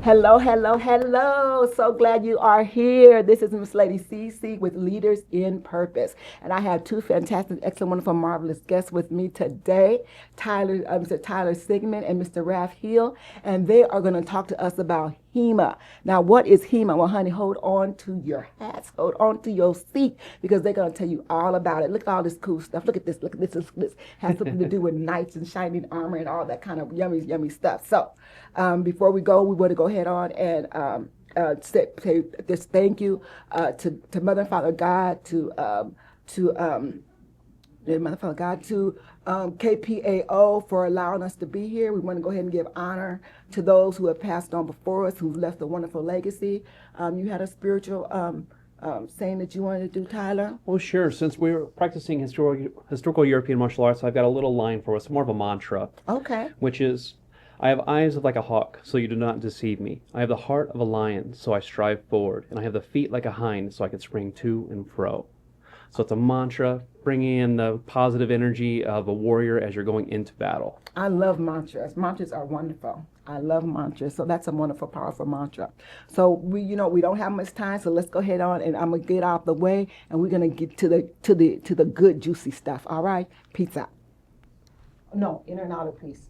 Hello, hello, hello. So glad you are here. This is Miss Lady CC with Leaders in Purpose. And I have two fantastic, excellent, wonderful, marvelous guests with me today, Mr. Tyler Sigman and Mr. Raph Hill. And they are going to talk to us about HEMA. Now, what is HEMA? Well, honey, hold on to your hats, hold on to your seat, because they're going to tell you all about it. Look at all this cool stuff. Look at this, look at this. This has something to do with knights and shining armor and all that kind of yummy, yummy stuff. So, before we go, we want to go ahead on and say this thank you to Mother and Father God, to Mother Father God, to KPAO for allowing us to be here. We want to go ahead and give honor to those who have passed on before us, who've left a wonderful legacy. You had a spiritual saying that you wanted to do, Tyler? Well, sure. Since we're practicing historical European martial arts, I've got a little line for us, more of a mantra, Okay. which is, I have eyes like a hawk, so you do not deceive me. I have the heart of a lion, so I strive forward. And I have the feet like a hind, so I can spring to and fro. So it's a mantra, bringing in the positive energy of a warrior as you're going into battle. I love mantras. Mantras are wonderful. I love mantras. So that's a wonderful, powerful mantra. So we don't have much time. So let's go ahead on, and I'm gonna get out the way, and we're gonna get to the good juicy stuff. All right, pizza. No, in and out, please.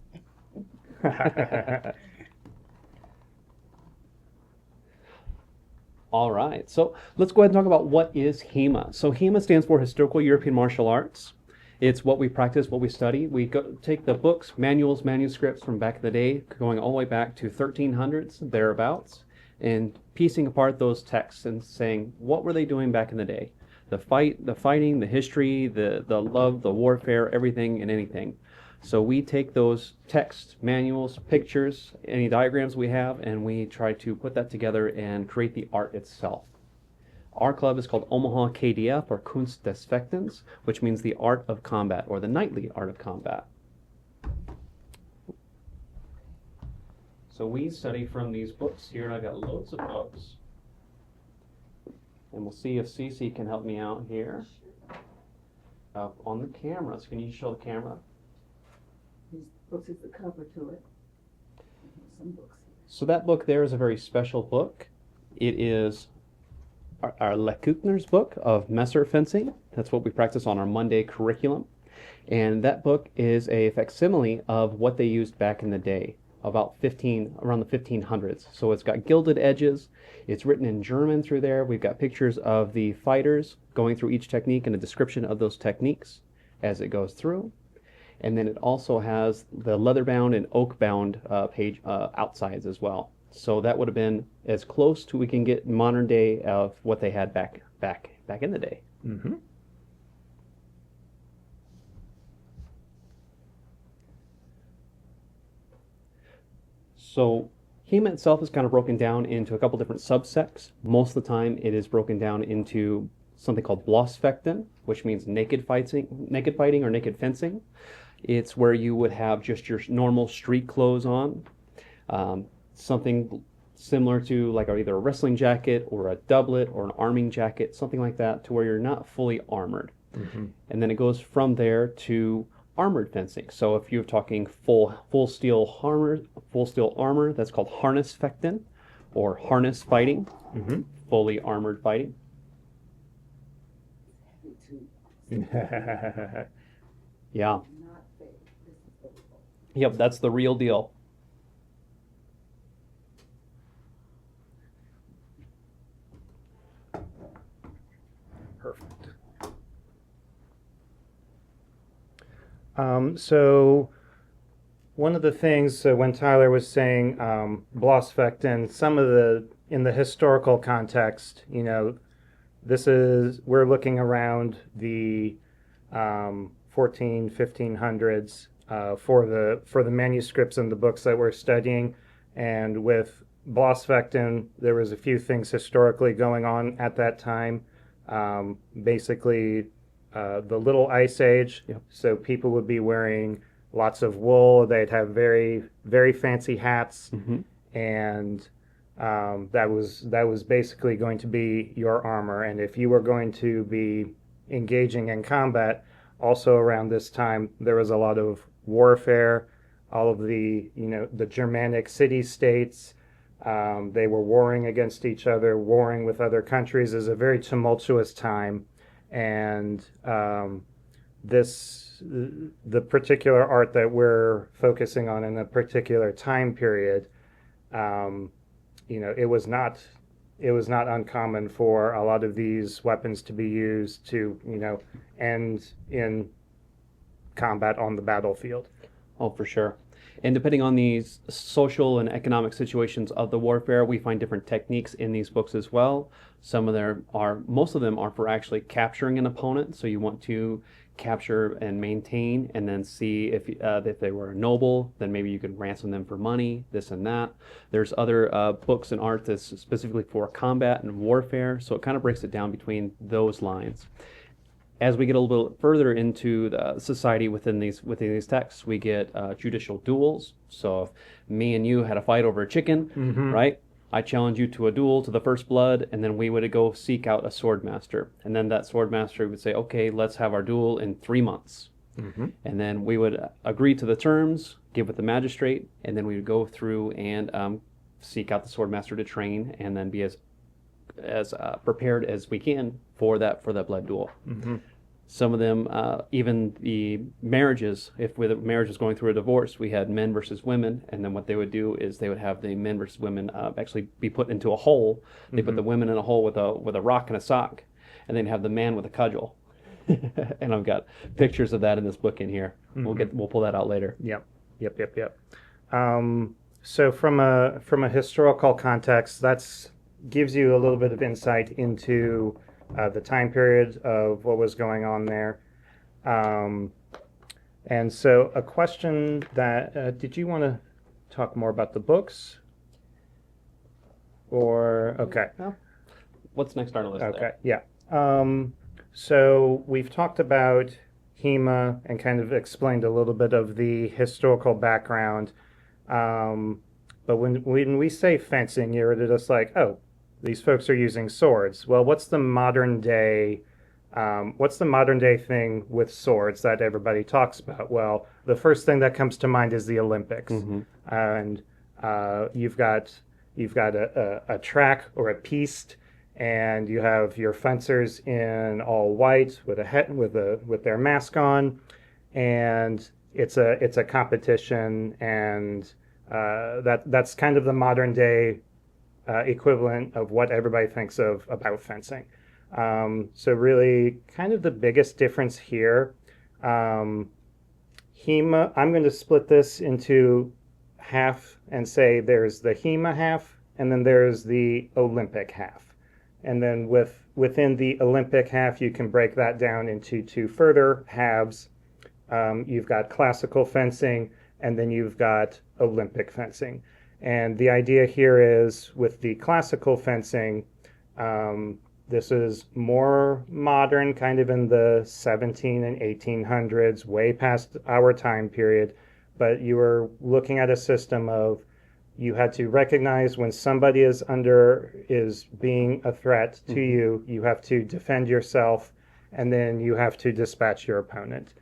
All right, so let's go ahead and talk about what is HEMA. So HEMA stands for Historical European Martial Arts. It's what we practice, what we study. Take the books, manuals, manuscripts from back in the day, going all the way back to 1300s, thereabouts, and piecing apart those texts and saying, what were they doing back in the day? The fighting, the history, the love, the warfare, everything and anything. So we take those texts, manuals, pictures, any diagrams we have, and we try to put that together and create the art itself. Our club is called Omaha KDF, or Kunst des Fechtens, which means the art of combat, or the knightly art of combat. So we study from these books here, and I've got loads of books. And we'll see if Cece can help me out here. Up on the cameras. Can you show the camera? These books is the cover to it. Some books. So that book there is a very special book. It is our Lekuchner's book of Messer fencing. That's what we practice on our Monday curriculum. And that book is a facsimile of what they used back in the day, around the 1500s. So it's got gilded edges. It's written in German through there. We've got pictures of the fighters going through each technique and a description of those techniques as it goes through. And then it also has the leather-bound and oak-bound page outsides as well. So that would have been as close to we can get modern day of what they had back in the day. Mm-hmm. So HEMA itself is kind of broken down into a couple different subsects. Most of the time it is broken down into something called Blossfechten, which means naked fighting or naked fencing. It's where you would have just your normal street clothes on, something similar to like either a wrestling jacket or a doublet or an arming jacket, something like that, to where you're not fully armored. Mm-hmm. And then it goes from there to armored fencing. So if you're talking full steel armor, that's called harness fechten or harness fighting, Mm-hmm. fully armored fighting. Yeah. Yep, that's the real deal. Perfect. So one of the things when Tyler was saying Blossfechten, in the historical context, we're looking around the 1500s for the manuscripts and the books that we're studying. And with Blossfechten, there was a few things historically going on at that time. Basically, the Little Ice Age. Yep. So people would be wearing lots of wool. They'd have very, very fancy hats, Mm-hmm. and that was basically going to be your armor. And if you were going to be engaging in combat, also around this time, there was a lot of warfare. All of the Germanic city-states They were warring against each other, warring with other countries. It was a very tumultuous time, and the particular art that we're focusing on in a particular time period, it was not uncommon for a lot of these weapons to be used to, end in combat on the battlefield. Oh, for sure. And depending on these social and economic situations of the warfare, we find different techniques in these books as well. Most of them are for actually capturing an opponent. So you want to capture and maintain, and then see if they were a noble, then maybe you could ransom them for money, this and that. There's other books and art that's specifically for combat and warfare. So it kind of breaks it down between those lines. As we get a little bit further into the society within these texts, we get judicial duels. So if me and you had a fight over a chicken, right? I challenge you to a duel to the first blood, and then we would go seek out a sword master. And then that sword master would say, okay, let's have our duel in 3 months. And then we would agree to the terms, give it the magistrate, and then we would go through and seek out the sword master to train, and then be as prepared as we can for that blood duel. Some of them, even the marriages, if the marriage was going through a divorce, we had men versus women, and then what they would do is they would have the men versus women actually be put into a hole. They put the women in a hole with a rock and a sock, and then have the man with a cudgel. And I've got pictures of that in this book in here. We'll pull that out later. Yep. So from a historical context, that's gives you a little bit of insight into the time period of what was going on there. And so a question that, did you want to talk more about the books? Or, okay. Well, what's next on our list? Okay, yeah. So we've talked about HEMA and kind of explained a little bit of the historical background. But when we say fencing, you're just like, oh, these folks are using swords. Well, what's the modern day thing with swords that everybody talks about? Well, the first thing that comes to mind is the Olympics. And you've got a track or a piste, and you have your fencers in all white with a hat, with their mask on, and it's a competition, and that's kind of the modern day equivalent of what everybody thinks of about fencing. So really, kind of the biggest difference here, HEMA, I'm going to split this into half and say there's the HEMA half, and then there's the Olympic half. And then within the Olympic half, you can break that down into two further halves. You've got classical fencing, and then you've got Olympic fencing. And the idea here is with the classical fencing, this is more modern, kind of in the 17 and 1800s, way past our time period. But you were looking at a system of you had to recognize when somebody is being a threat to you, you have to defend yourself, and then you have to dispatch your opponent.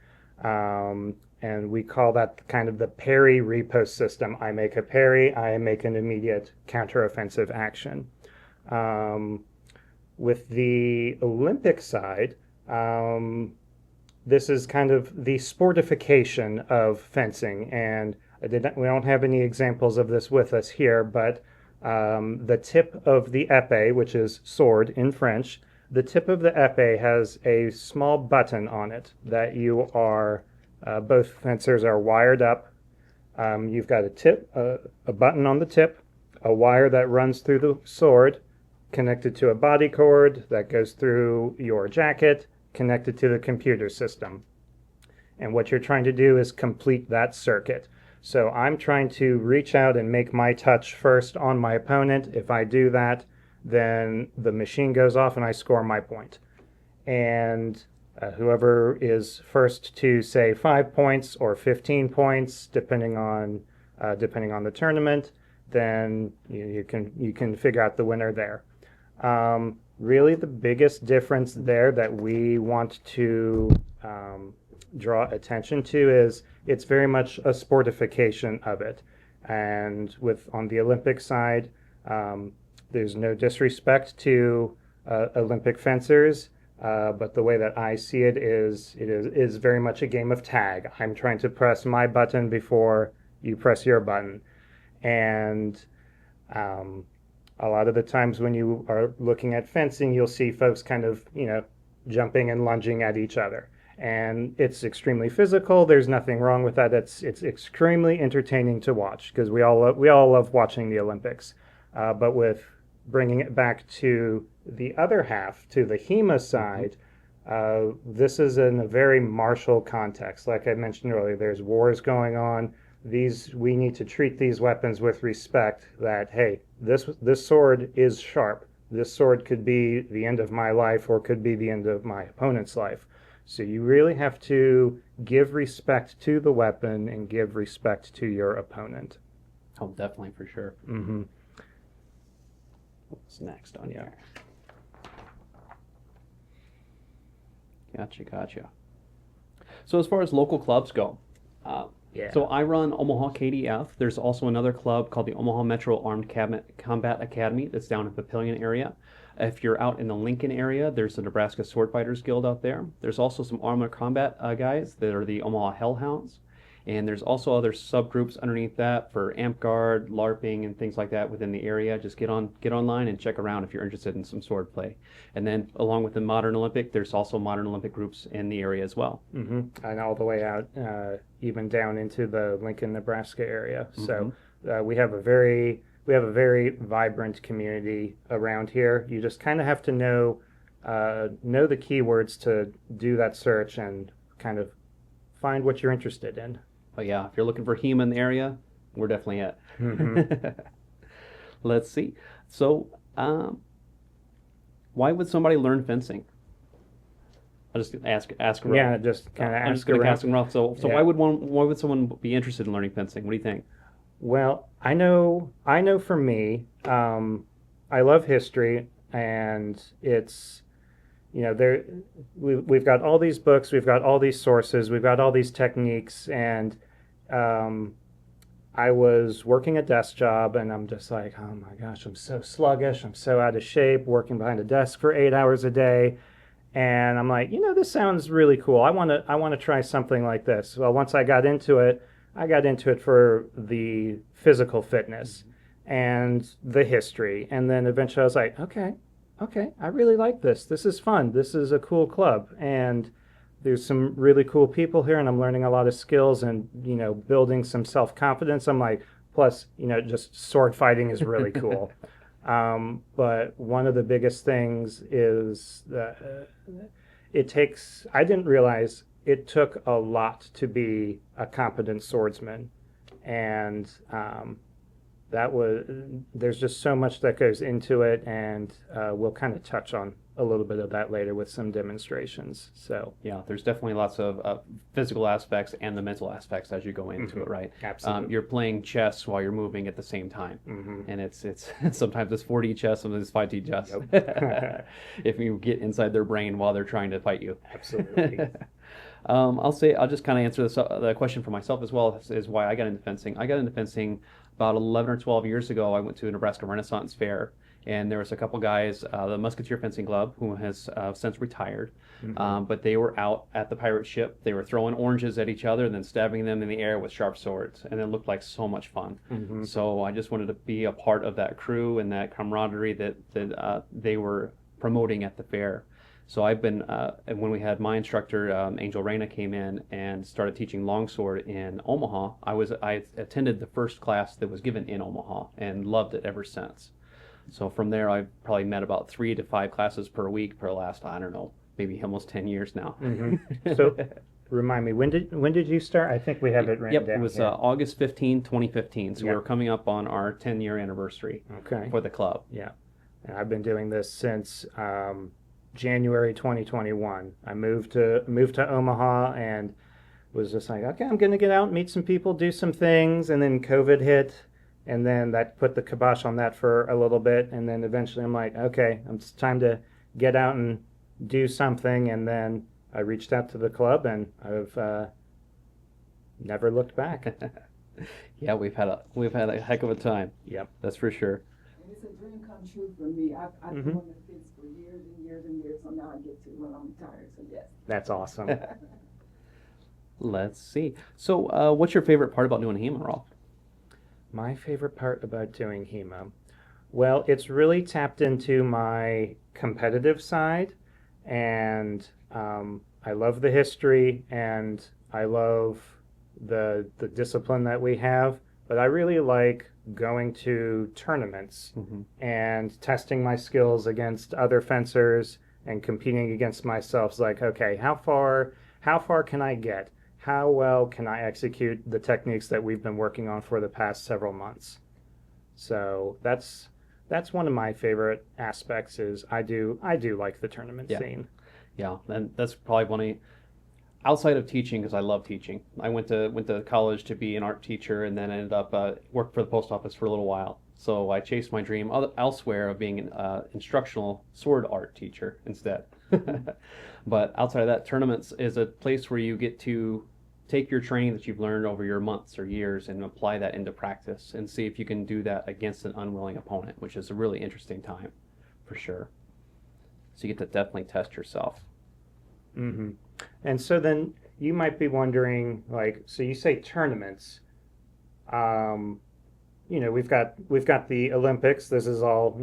And we call that kind of the parry riposte system. I make a parry, I make an immediate counteroffensive action. With the Olympic side, this is kind of the sportification of fencing. And we don't have any examples of this with us here, but the tip of the épée, which is sword in French, the tip of the épée has a small button on it that you are both fencers are wired up. You've got a button on the tip, a wire that runs through the sword, connected to a body cord that goes through your jacket, connected to the computer system. And what you're trying to do is complete that circuit. So I'm trying to reach out and make my touch first on my opponent. If I do that, then the machine goes off and I score my point. And whoever is first to say 5 points or 15 points, depending on the tournament, then you can figure out the winner there. Really, the biggest difference there that we want to draw attention to is it's very much a sportification of it. And on the Olympic side, There's no disrespect to Olympic fencers, but the way that I see it is very much a game of tag. I'm trying to press my button before you press your button, and um, a lot of the times when you are looking at fencing, you'll see folks kind of, jumping and lunging at each other. And it's extremely physical. There's nothing wrong with that. It's extremely entertaining to watch because we all love watching the Olympics. But with bringing it back to the other half, to the HEMA side, this is in a very martial context. Like I mentioned earlier, there's wars going on. We need to treat these weapons with respect. That hey, this sword is sharp. This sword could be the end of my life or could be the end of my opponent's life. So you really have to give respect to the weapon and give respect to your opponent. Oh, definitely, for sure. Mm-hmm. What's next on here? Gotcha. So as far as local clubs go, so I run Omaha KDF. There's also another club called the Omaha Metro Armed Combat Academy that's down in the Papillion area. If you're out in the Lincoln area, there's the Nebraska Sword Fighters Guild out there. There's also some armored combat guys that are the Omaha Hellhounds. And there's also other subgroups underneath that for Amp Guard, LARPing, and things like that within the area. Just get online and check around if you're interested in some sword play. And then along with the Modern Olympic, there's also Modern Olympic groups in the area as well. Mm-hmm. And all the way out, even down into the Lincoln, Nebraska area. So we have a very vibrant community around here. You just kind of have to know the keywords to do that search and kind of find what you're interested in. But yeah, if you're looking for HEMA in the area, we're definitely it. Mm-hmm. Let's see. So, why would somebody learn fencing? I'll just ask around. Yeah, just kind of I'm just going to ask around. So yeah. Why would someone be interested in learning fencing? What do you think? Well, I know for me, I love history, and it's, we've got all these books, we've got all these sources, we've got all these techniques, and I was working a desk job, and I'm just like, oh my gosh, I'm so sluggish, I'm so out of shape, working behind a desk for 8 hours a day, and I'm like, this sounds really cool. I want to try something like this. Well, once I got into it for the physical fitness and the history, and then eventually I was like, okay, I really like this. This is fun. This is a cool club, and there's some really cool people here, and I'm learning a lot of skills and, building some self-confidence. I'm like, plus, just sword fighting is really cool. But one of the biggest things is that I didn't realize it took a lot to be a competent swordsman. And there's just so much that goes into it, and we'll kind of touch on a little bit of that later with some demonstrations. So yeah, there's definitely lots of physical aspects and the mental aspects as you go into it, right? Absolutely. You're playing chess while you're moving at the same time, and it's sometimes it's 4D chess, sometimes it's 5D chess. Yep. If you get inside their brain while they're trying to fight you. Absolutely. I'll just kind of answer the question for myself as well as why I got into fencing. I got into fencing about 11 or 12 years ago. I went to a Nebraska Renaissance Fair, and there was a couple guys, the Musketeer Fencing Club, who has since retired, but they were out at the pirate ship. They were throwing oranges at each other and then stabbing them in the air with sharp swords, and it looked like so much fun. So I just wanted to be a part of that crew and that camaraderie that they were promoting at the fair. So I've been, when we had my instructor, Angel Reyna, came in and started teaching longsword in Omaha, I attended the first class that was given in Omaha and loved it ever since. So from there, I've probably met about 3 to 5 classes per week for the last, I don't know, maybe almost 10 years now. So remind me, when did you start? I think we have it written down. It was August 15, 2015. So we were coming up on our 10-year anniversary for the club. Yeah. And I've been doing this since January 2021. I moved to Omaha and was just like, okay, I'm going to get out and meet some people, do some things, and then COVID hit, and then that put the kibosh on that for a little bit, and then eventually I'm like, okay, it's time to get out and do something, and then I reached out to the club, and I've never looked back. Yeah, we've had a heck of a time. Yep, that's for sure. This come true for me. I've been Mhm. on the fence for years and years and years, so now I get to when I'm retired. So yes. That's awesome. Let's see. So, what's your favorite part about doing HEMA, Rolf? My favorite part about doing HEMA, well, it's really tapped into my competitive side, and I love the history, and I love the discipline that we have. But I really like going to tournaments Mm-hmm. and testing my skills against other fencers and competing against myself. It's like, okay, how far can I get? How well can I execute the techniques that we've been working on for the past several months? So that's one of my favorite aspects. Is I do like the tournament Yeah. scene. Yeah, and that's probably one of outside of teaching because I love teaching. I went to college to be an art teacher, and then ended up worked for the post office for a little while. So I chased my dream elsewhere of being an instructional sword art teacher instead. But outside of that, tournaments is a place where you get to take your training that you've learned over your months or years and apply that into practice and see if you can do that against an unwilling opponent, which is a really interesting time for sure. So you get to definitely test yourself. Hmm. And so then you might be wondering, like, so you say tournaments. Um, we've got the Olympics. This is all,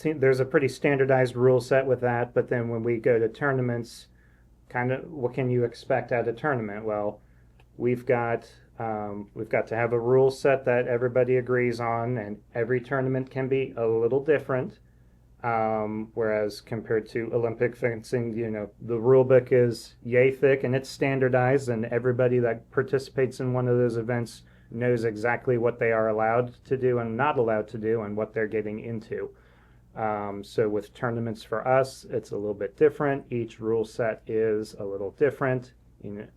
there's a pretty standardized rule set with that. But then when we go to tournaments, kind of what can you expect at a tournament? Well, we've got we've got to have a rule set that everybody agrees on, and every tournament can be a little different. Whereas compared to Olympic fencing, the rule book is yay thick and it's standardized, and everybody that participates in one of those events knows exactly what they are allowed to do and not allowed to do and what they're getting into. So with tournaments for us, it's a little bit different. Each rule set is a little different.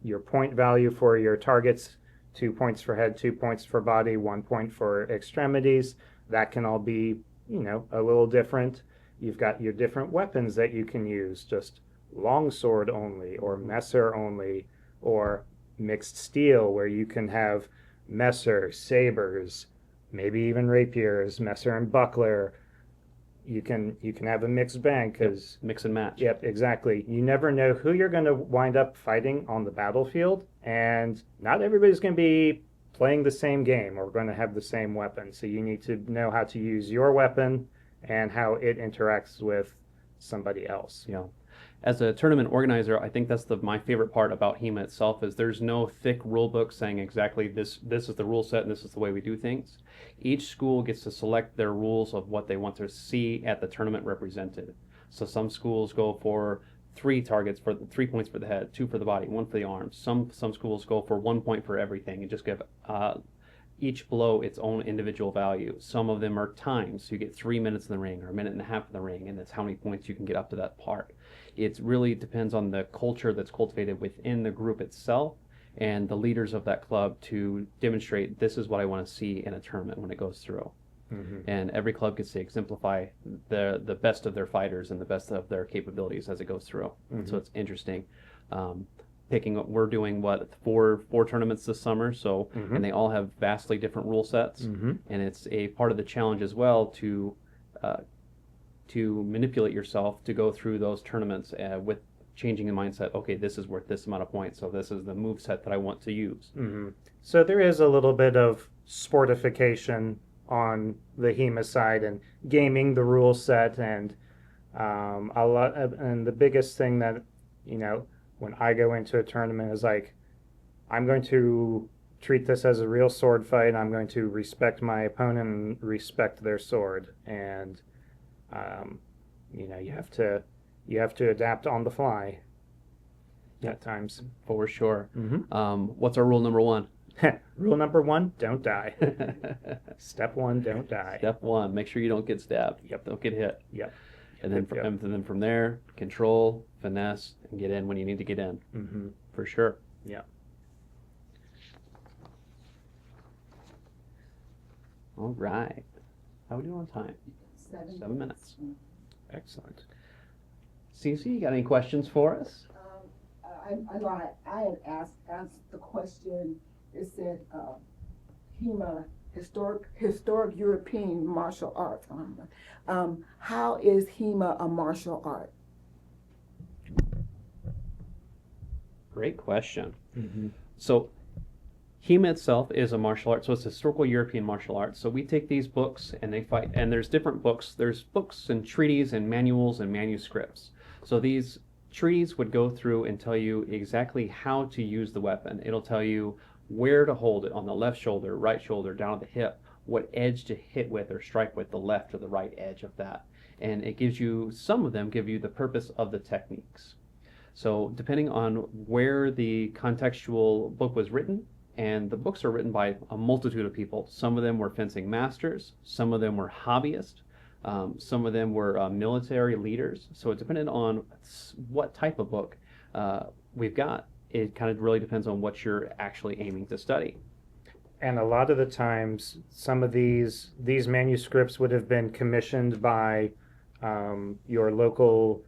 Your point value for your targets, 2 points for head, 2 points for body, 1 point for extremities. That can all be, a little different. You've got your different weapons that you can use, just longsword only, or messer only, or mixed steel, where you can have messer, sabers, maybe even rapiers, messer and buckler. You can have a mixed bang because Mix and match. yep, exactly. You never know who you're going to wind up fighting on the battlefield, and not everybody's going to be playing the same game or going to have the same weapon. So you need to know how to use your weapon and how it interacts with somebody else. Yeah. As a tournament organizer, I think that's my favorite part about HEMA itself is there's no thick rule book saying exactly this is the rule set and this is the way we do things. Each school gets to select their rules of what they want to see at the tournament represented. So some schools go for 3 targets for 3 points for the head, 2 for the body, 1 for the arms. Some schools go for 1 point for everything and just give each blow its own individual value. Some of them are times, so you get 3 minutes in the ring or a minute and a half in the ring, and that's how many points you can get up to that part. It really depends on the culture that's cultivated within the group itself and the leaders of that club to demonstrate this is what I want to see in a tournament when it goes through. Mm-hmm. And every club gets to exemplify the best of their fighters and the best of their capabilities as it goes through. Mm-hmm. So it's interesting. Picking up, we're doing four tournaments this summer, so Mm-hmm. and they all have vastly different rule sets, Mm-hmm. and it's a part of the challenge as well to manipulate yourself to go through those tournaments with changing the mindset. Okay, this is worth this amount of points, so this is the move set that I want to use. Mm-hmm. So there is a little bit of sportification on the HEMA side and gaming the rule set, and a lot. And the biggest thing that when I go into a tournament is like, I'm going to treat this as a real sword fight. I'm going to respect my opponent and respect their sword, and you have to adapt on the fly at times. For sure. Mm-hmm. What's our rule number 1? Rule number 1: don't die. Step 1: don't die. Step 1: make sure you don't get stabbed. Yep. Don't get hit. Yep. And then from there, control, finesse, and get in when you need to get in. Mm-hmm. For sure. Yeah. All right. How are we doing on time? 7 minutes. Excellent. Cece, you got any questions for us? I know I had asked the question. It said HEMA historic European martial arts. How is HEMA a martial art? Great question. Mm-hmm. So HEMA itself is a martial art, so it's historical European martial arts. So we take these books and they fight, and there's different books. There's books and treaties and manuals and manuscripts. So these treaties would go through and tell you exactly how to use the weapon. It'll tell you where to hold it on the left shoulder, right shoulder, down at the hip, what edge to hit with or strike with, the left or the right edge of that. And it gives you, some of them give you the purpose of the techniques. So depending on where the contextual book was written, and the books are written by a multitude of people. Some of them were fencing masters, some of them were hobbyists, some of them were military leaders. So it depended on what type of book we've got. It kind of really depends on what you're actually aiming to study. And a lot of the times, some of these manuscripts would have been commissioned by your local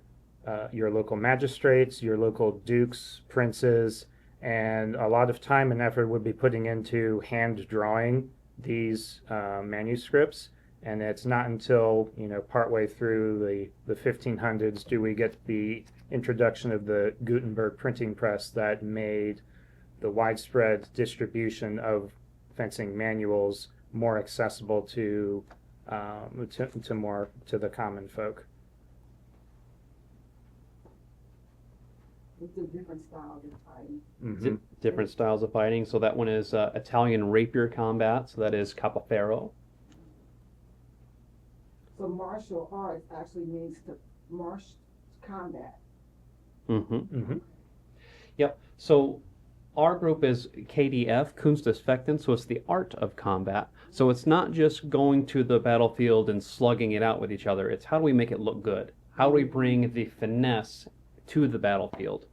magistrates, your local dukes, princes, and a lot of time and effort would be putting into hand drawing these manuscripts. And it's not until, partway through the 1500s do we get the introduction of the Gutenberg printing press that made the widespread distribution of fencing manuals more accessible to the common folk. With the different styles of fighting. Mm-hmm. Different styles of fighting. So that one is Italian rapier combat. So that is capoferro. So martial arts actually means to combat. Mm-hmm. Mm-hmm. Yep. So our group is KDF, Kunst des Fechten, so it's the art of combat. So it's not just going to the battlefield and slugging it out with each other. It's how do we make it look good? How do we bring the finesse to the battlefield?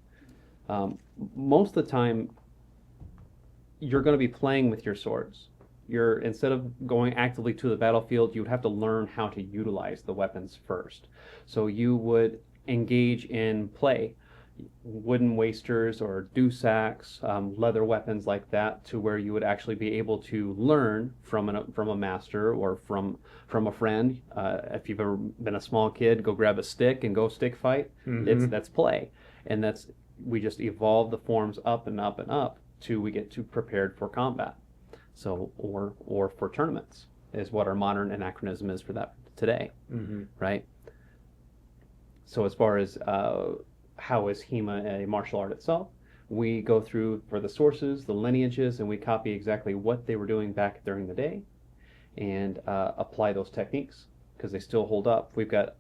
Most of the time, you're going to be playing with your swords. Instead of going actively to the battlefield, you would have to learn how to utilize the weapons first. So you would engage in play, wooden wasters or dusaks, leather weapons like that, to where you would actually be able to learn from a master or from a friend. If you've ever been a small kid, go grab a stick and go stick fight. Mm-hmm. That's play, and we just evolve the forms up and up and up till we get to prepared for combat. So or for tournaments is what our modern anachronism is for that today, Mm-hmm. right? So as far as how is HEMA a martial art itself, we go through for the sources, the lineages, and we copy exactly what they were doing back during the day and apply those techniques because they still hold up. We've got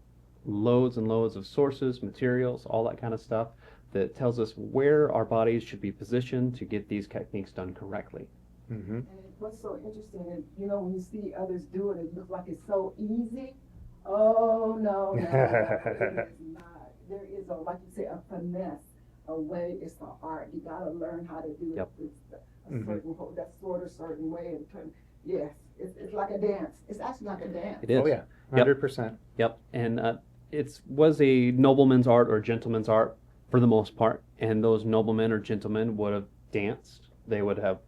loads and loads of sources, materials, all that kind of stuff that tells us where our bodies should be positioned to get these techniques done correctly. Mm-hmm. And what's so interesting is, when you see others do it, it looks like it's so easy. Oh, no, it is not. There is like you say, a finesse, a way. It's an art. You got to learn how to do Yep. it. Hold that sword a certain way and turn. Yes, it's like a dance. It's actually like a dance. It is. Oh yeah, Yep. 100%. Yep. And it was a nobleman's art or gentleman's art for the most part. And those noblemen or gentlemen would have danced. They would have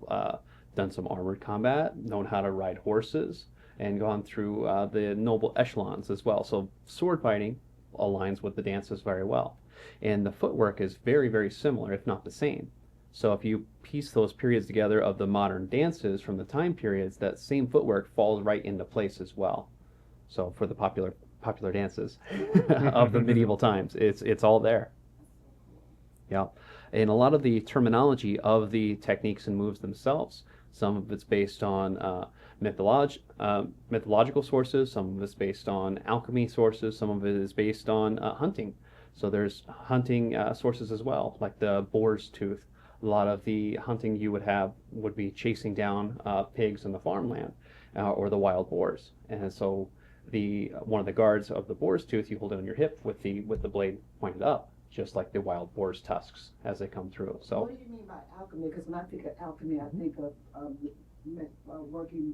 done some armored combat, known how to ride horses, and gone through the noble echelons as well. So sword fighting aligns with the dances very well. And the footwork is very, very similar, if not the same. So if you piece those periods together of the modern dances from the time periods, that same footwork falls right into place as well. So for the popular dances of the medieval times, it's all there. Yeah. And a lot of the terminology of the techniques and moves themselves, some of it's based on mythological sources, some of it's based on alchemy sources, some of it is based on hunting. So there's hunting sources as well, like the boar's tooth. A lot of the hunting you would be chasing down pigs in the farmland or the wild boars. And so one of the guards of the boar's tooth, you hold it on your hip with the blade pointed up, just like the wild boar's tusks as they come through. So what do you mean by alchemy? Because when I think of alchemy, I think of working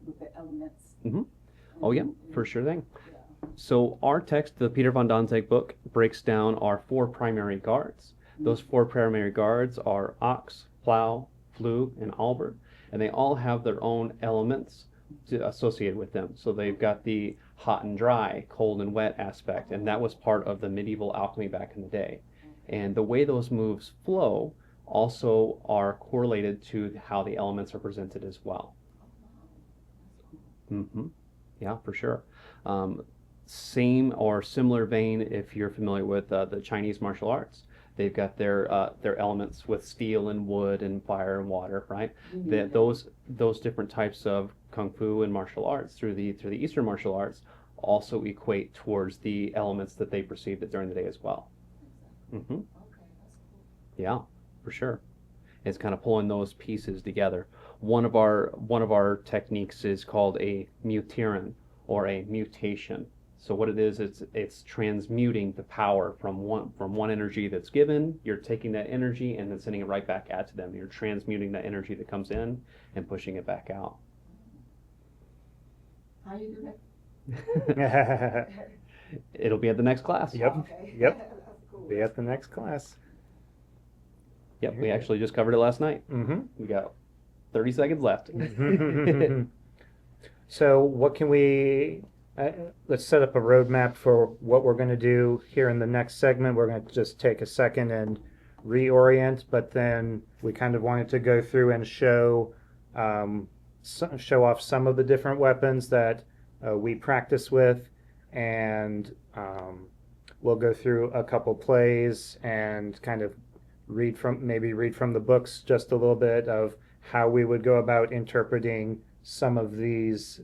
with the elements. Mm-hmm. Oh yeah, for sure thing. Yeah. So our text, the Peter von Danzig book, breaks down our 4 primary guards. Those 4 primary guards are ox, plow, flug, and halberd. and they all have their own elements associated with them. So they've got the hot and dry, cold and wet aspect, and that was part of the medieval alchemy back in the day. And the way those moves flow also are correlated to how the elements are presented as well. Yeah, for sure. Same or similar vein, if you're familiar with the Chinese martial arts, they've got their elements with steel and wood and fire and water, right? Those different types of kung fu and martial arts through the Eastern martial arts also equate towards the elements that they perceived it during the day as well. Yeah, for sure. It's kind of pulling those pieces together. One of our techniques is called a mutiran, or a mutation. So what it is, it's transmuting the power from one energy that's given. You're taking that energy and then sending it right back out to them. You're transmuting that energy that comes in and pushing it back out. How you do that? It'll be at the next class. Yep. Okay. Yep. That's cool. Be at the next class. Yep, we actually just covered it last night. We got 30 seconds left. So what can we, let's set up a roadmap for what we're going to do here in the next segment. We're going to just take a second and reorient, but then we kind of wanted to go through and show off some of the different weapons that we practice with, and we'll go through a couple plays and kind of read from the books just a little bit of how we would go about interpreting some of these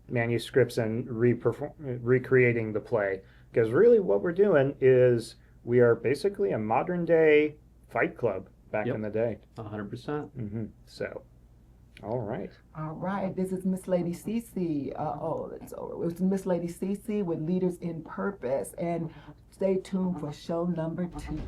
manuscripts and recreating the play. Because really what we're doing is we are basically a modern day Fight Club back in the day. 100%. So, all right. All right, this is Miss Lady Cece. It's over. It's Miss Lady Cece with Leaders in Purpose, and stay tuned for show number 2.